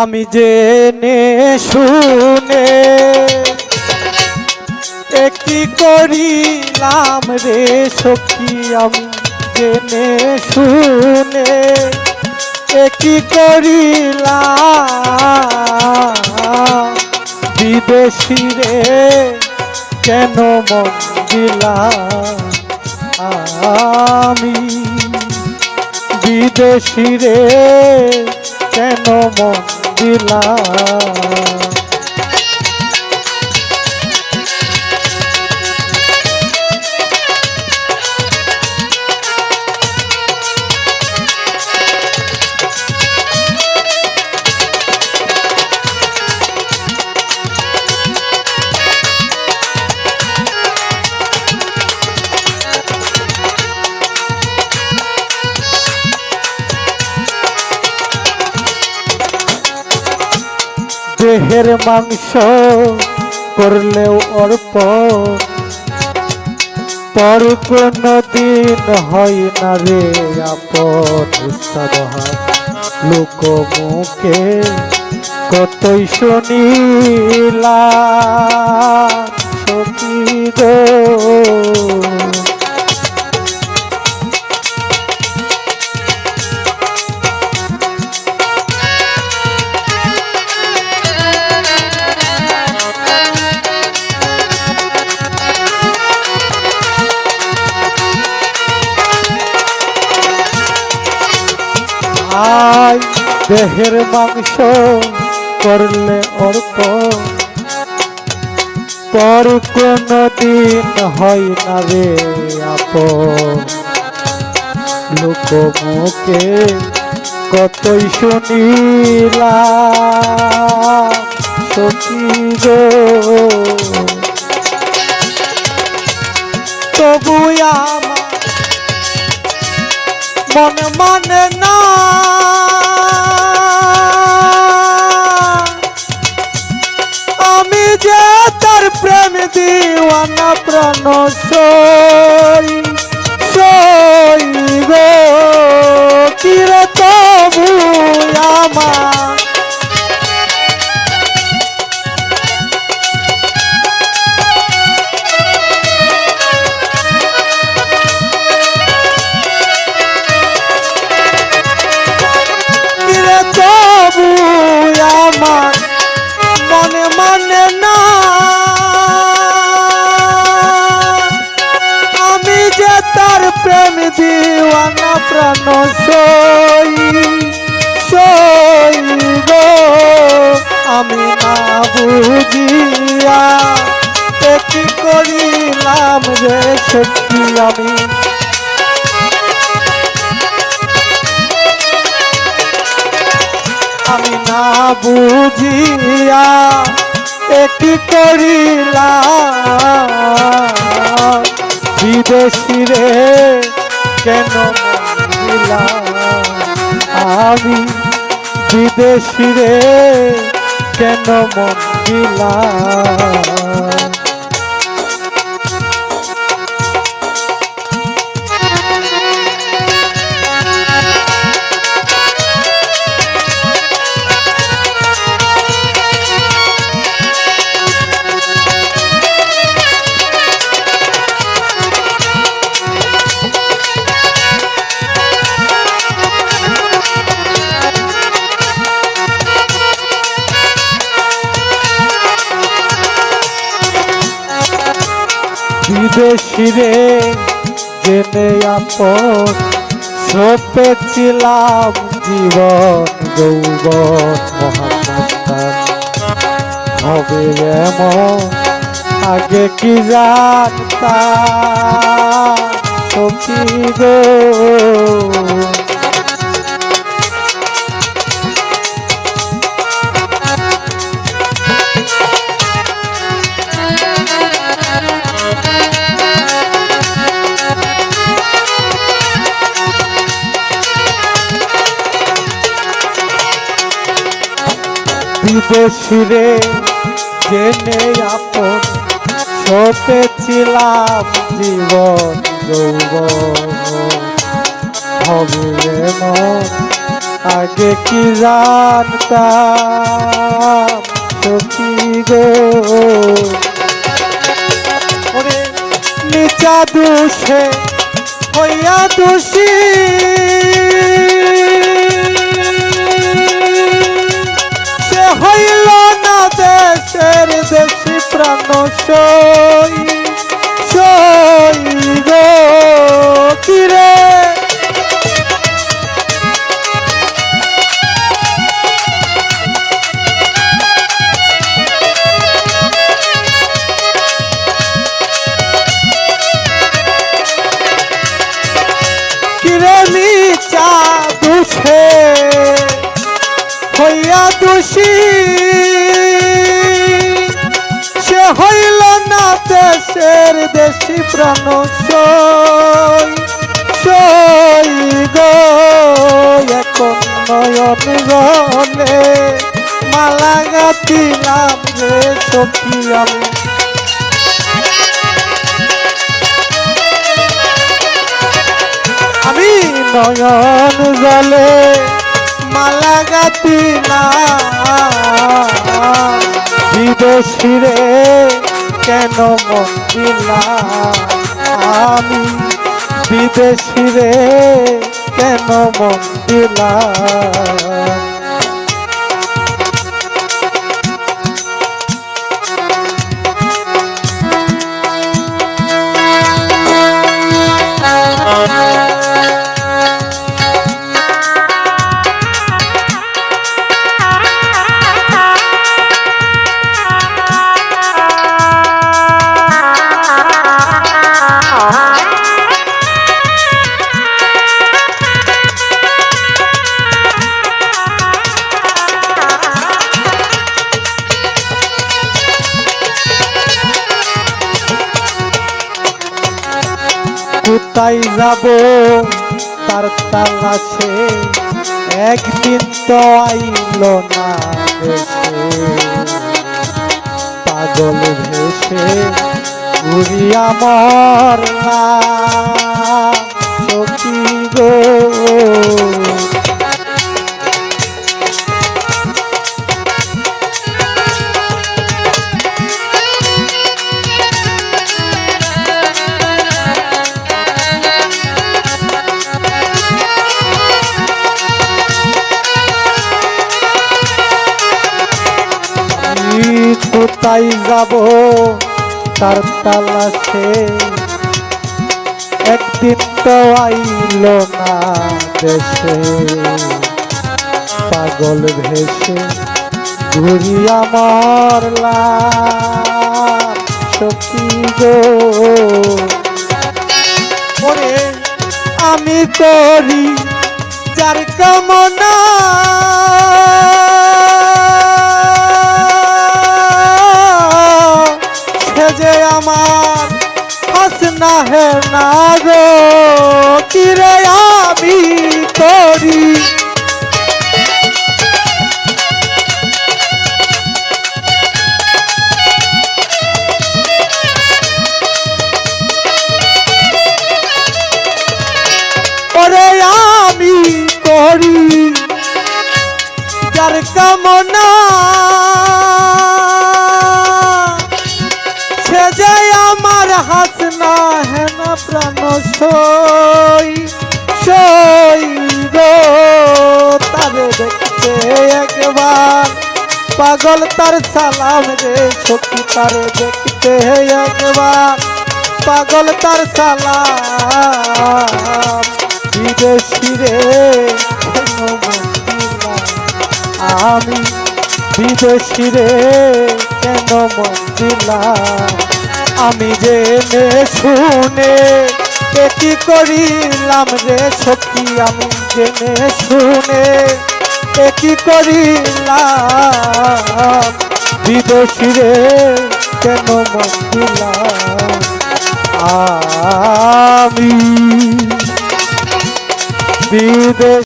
আমি জেনে শুনে কি করিলাম রে সখী, আমি জেনে শুনে কি করিলাম, বিদেশি রে কেন মন দিলাম আমি, বিদেশি রে কেন মন দিলাম। দেহের মাংস করলেও অর্প, পর কোনো দিন হয় না রে আপন। লোক মুখে কতই শুনিলাম সখী গো, আয় দেহের মাংস করলে অর্প, পর কোনো দিন হয় না রে আপন। লোক মুখে কতই শুনিলাম সখী গো, তবু আমার মন মানে না, আমি যে তার প্রেম দিওয়ানা প্রাণ সই সই গো, কিরে তবু আমার তবু আমার মনে মানে না, আমি যে তার প্রেম দিওয়ানা প্রাণ সই সই গো, আমি না বুঝিয়া কি করিলাম রে সত্যি, আমি না বুঝিয়া কি করিলাম, বিদেশি রে কেন মন দিলাম আমি, বিদেশি রে কেন মন দিলাম। বিদেশি রে জেনে আপন সপেছিলাম জীবন যৌবন, মহাত্মার হবে এমন আগে কি জানতাম সখী গো, বিদেশি রে জেনে আপন সপেছিলাম জীবন যৌবন, হবে এমন আগে কি জানতাম সখী গো, ওরে নিচা দোষে হইয়া দোষী সে হইল না দেশের দেশি প্রাণ সই সই গো কিরে। নিচা দোষে হইয়া দোষী সে হইল না দেশের দেশি প্রাণ সই সই গো। এখন নয়ন গলে মালা গাঁথিলাম রে সখী আমি নয়ন জলে মালা গাঁথিলাম বিদেশিরে কেন মন দিলাম আমি বিদেশিরে কেন মন দিলাম। কোথায় যাব তার তালাশে একদিন তো আইল না দেশে পাগল ভেসে ঘুরিয়া মরলাম সখী গো। কোথায় যাব তার তালাশে একদিন তো আইল না দেশে পাগল ভেসে ঘুরিয়া মরলাম সখী গো। ওরে আমি তোরি যার কামনা যে আমার হাসনা হে না গো কিরে আমি তোরি ওরে আমি করি যার কামনা যে আমার হাসনা হেন প্রাণ সই সই গো। তারে দেখতে একবার পাগল তার সালাম রে সখী তারে দেখতে একবার পাগল তার সালাম বিদেশি রে কেন মন দিলাম আমি বিদেশি রে কেন মন দিলাম আমি জেনে শুনে কি করিলাম রে সখী আমি জেনে শুনে কি করিলাম বিদেশি রে কেন মন দিলাম আমি বিদেশ